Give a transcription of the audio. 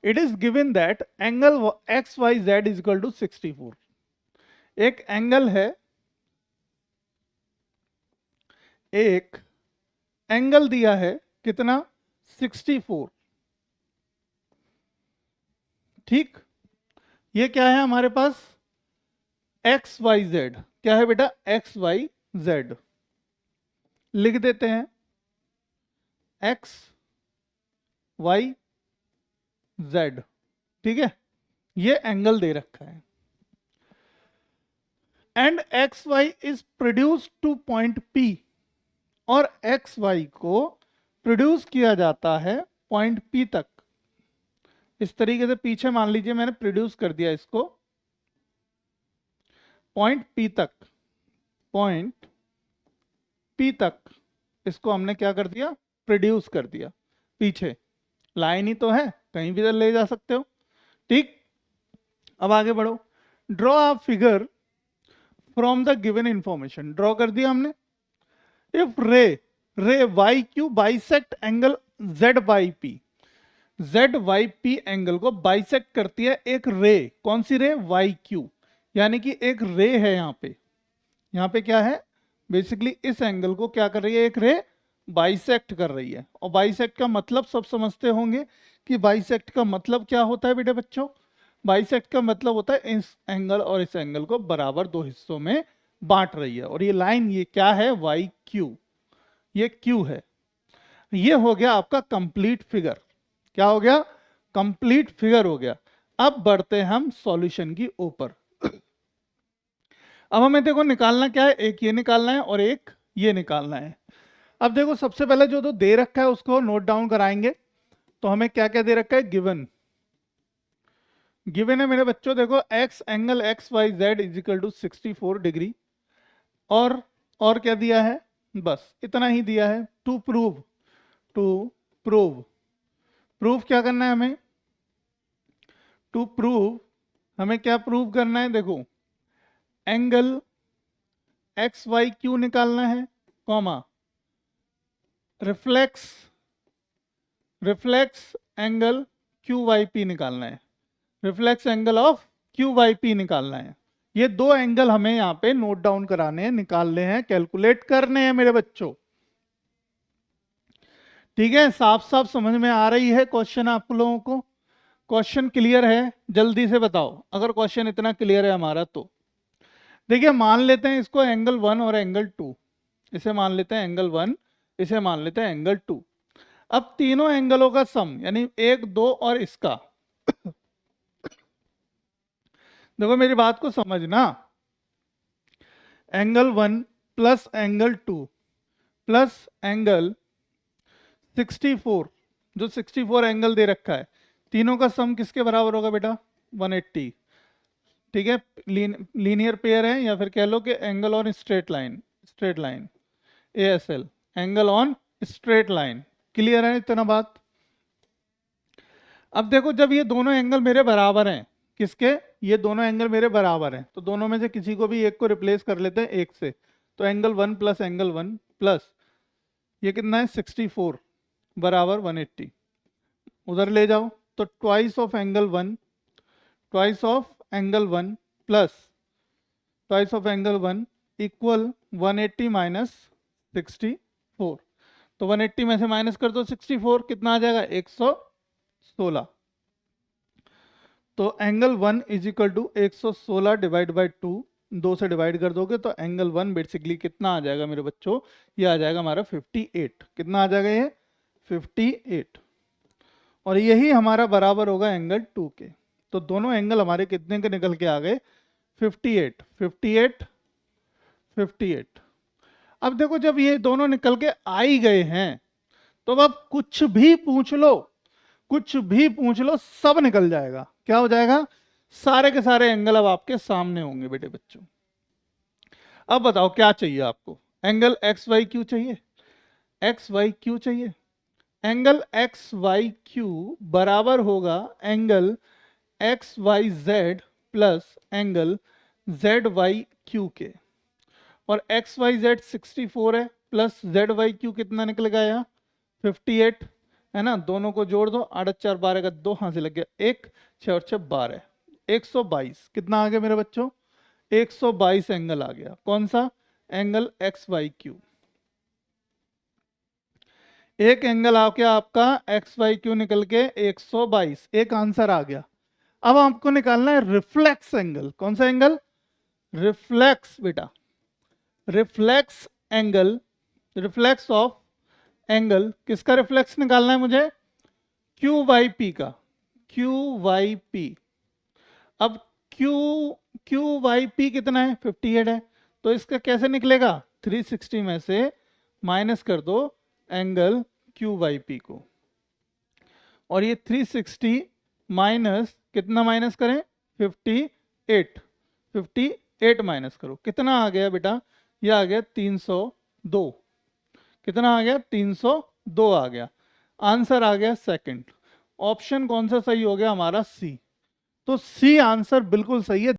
It is given that angle X Y Z is equal to 64। एक angle है, एक angle दिया है कितना, 64। ठीक, ये क्या है हमारे पास, एक्स वाई जेड। क्या है बेटा, एक्स वाई जेड। लिख देते हैं एक्स वाई जेड। ठीक है, ये एंगल दे रखा है and X Y is produce to point P, और एक्स वाई को प्रोड्यूस किया जाता है पॉइंट पी तक। इस तरीके से पीछे मान लीजिए मैंने प्रोड्यूस कर दिया इसको पॉइंट पी तक, पॉइंट पी तक इसको हमने क्या कर दिया, प्रोड्यूस कर दिया। पीछे लाइन ही तो है, कहीं भी ले जा सकते हो। ठीक, अब आगे बढ़ो। Draw a figure from the given information. Draw कर दिया हमने। If ray Y Q bisect angle Z Y P, Z Y P angle को बाइसेक्ट करती है एक रे। कौन सी रे, वाई क्यू, यानी कि एक रे है यहाँ पे। यहाँ पे क्या है, बेसिकली इस एंगल को क्या कर रही है, एक रे बाइसेक्ट कर रही है। और बाइसेक्ट का मतलब सब समझते होंगे कि बाइसेक्ट का मतलब क्या होता है बेटे बच्चों। बाइसेक्ट का मतलब होता है इस एंगल और इस एंगल को बराबर दो हिस्सों में बांट रही है। और ये लाइन ये क्या है, वाई क्यू, ये क्यू है। ये हो गया आपका कंप्लीट फिगर। क्या हो गया, कंप्लीट फिगर हो गया। अब बढ़ते हैं हम सॉल्यूशन की ऊपर। अब हमें देखो निकालना क्या है, एक ये निकालना है और एक ये निकालना है। अब देखो सबसे पहले जो तो दे रखा है उसको नोट डाउन कराएंगे। तो हमें क्या क्या दे रखा है, गिवन। गिवन है मेरे बच्चों, देखो X angle X Y Z is equal to 64 degree. और क्या दिया है, बस इतना ही दिया है। To prove, to prove, proof क्या करना है हमें, टू प्रूव हमें क्या प्रूव करना है, देखो एंगल एक्स वाई क्यू निकालना है, comma reflex, reflex angle Q Y P निकालना है, reflex angle of Q Y P निकालना है। ये दो एंगल हमें यहाँ पे नोट डाउन कराने हैं, निकालने हैं, कैलकुलेट करने हैं मेरे बच्चों। ठीक है, साफ साफ समझ में आ रही है क्वेश्चन आप लोगों को, क्वेश्चन क्लियर है, जल्दी से बताओ अगर क्वेश्चन इतना क्लियर है हमारा तो। देखिए मान लेते हैं इसको एंगल 1 और एंगल 2, इसे मान लेते हैं एंगल 1, इसे मान लेते हैं एंगल 2। अब तीनों एंगलों का सम यानी 1 2 और इसका, देखो मेरी बात को समझना, angle 1 plus angle 2 plus angle 64, जो 64 एंगल दे रखा है, तीनों का सम किसके बराबर होगा बेटा, 180। ठीक है, लीनियर पेयर है, या फिर कह लो कि angle on straight line, straight line ASL, angle on straight line. Clear है इतना बात। अब देखो जब ये दोनों एंगल मेरे बराबर हैं, किसके, ये दोनों एंगल मेरे बराबर हैं, तो दोनों में से किसी को भी एक को रिप्लेस कर लेते हैं एक से। तो एंगल 1 प्लस एंगल 1 प्लस ये कितना है 64 बराबर 180, उधर ले जाओ तो twice of angle 1, twice of angle 1 plus twice of angle 1 equal 180 minus 64। तो 180 में से माइनस कर दो 64, कितना आ जाएगा 116। तो angle 1 is equal to 116 divide by 2, 2 से डिवाइड कर दोगे तो एंगल 1 बेसिकली कितना आ जाएगा मेरे बच्चों, ये आ जाएगा हमारा 58। कितना आ जाएगा ये 58, और यही हमारा बराबर होगा एंगल 2 के। तो दोनों एंगल हमारे कितने के निकल के आ गए, 58 58 58। अब देखो जब ये दोनों निकल के आ ही गए हैं तो अब कुछ भी पूछ लो, कुछ भी पूछ लो सब निकल जाएगा। क्या हो जाएगा, सारे के सारे एंगल अब आपके सामने होंगे बेटे बच्चों। अब बताओ क्या चाहिए आपको, एंगल एक्स वाई क्यू चाहिए, एक्स वाई क्यू चाहिए। एंगल एक्स वाई क्यू बराबर होगा angle X Y Z plus angle Z Y Q के। और XYZ 64 है, प्लस ZYQ कितना निकलेगा यहाँ 58, है ना, दोनों को जोड़ दो, 8 4 12 का 2, हाँ से लग गया 1, 6 और 6 12, 122। कितना आ गया मेरे बच्चों? 122 एंगल आ गया। कौन सा? Angle X Y Q. एक एंगल आ गया आपका एक्स वाई क्यू निकल के 122, एक आंसर आ गया। अब आपको निकालना है रिफ्लेक्स एंगल। कौन सा एंगल? रिफ्लेक्स बेटा, reflex angle, reflex of angle. किसका रिफ्लेक्स निकालना है मुझे? क्यू वाई पी का, क्यू वाई पी। अब क्यू क्यू वाई पी कितना है? 58 है। तो इसका कैसे निकलेगा? 360 में से माइनस कर दो एंगल क्यू वाई पी को, और ये 360 माइनस कितना माइनस करें? 58, 58 माइनस करो, कितना आ गया बेटा? ये आ गया 302। कितना आ गया? 302 आ गया। आंसर आ गया सेकंड। ऑप्शन कौन सा सही हो गया हमारा? सी। तो सी आंसर बिल्कुल सही है।